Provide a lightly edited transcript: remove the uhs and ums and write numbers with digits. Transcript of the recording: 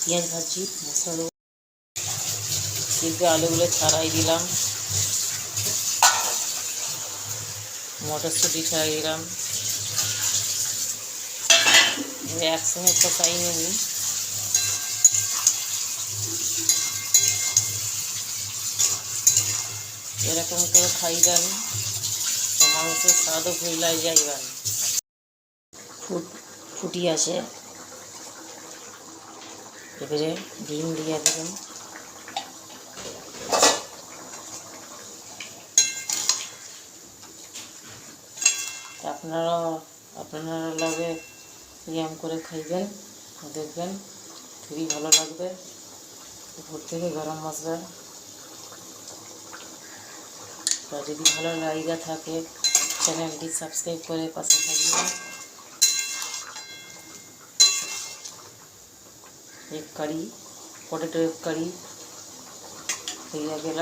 পেঁয়াজ ভাজি মশলা দেবো, সিদ্ধ আলুগুলো ছাড়াই দিলাম, মটরশুঁটি ছাড়াই দিলাম, একসঙ্গে কষাই নেব। এরকম করে খাইবেন তো মাংসের স্বাদও ভুলাই যাইবেন। ফুটি আসে, এবারে ডিম দিয়ে দেবেন। আপনারা লাগে এরকম করে খাইবেন, দেখবেন খুবই ভালো লাগবে। উপর থেকে গরম মশলা, তা যদি ভালো লাগা থাকে চ্যানেলটি সাবস্ক্রাইব করে পাশে থাকবেন। एक कड़ी पोटैटो एक कड़ी হয়ে গেল।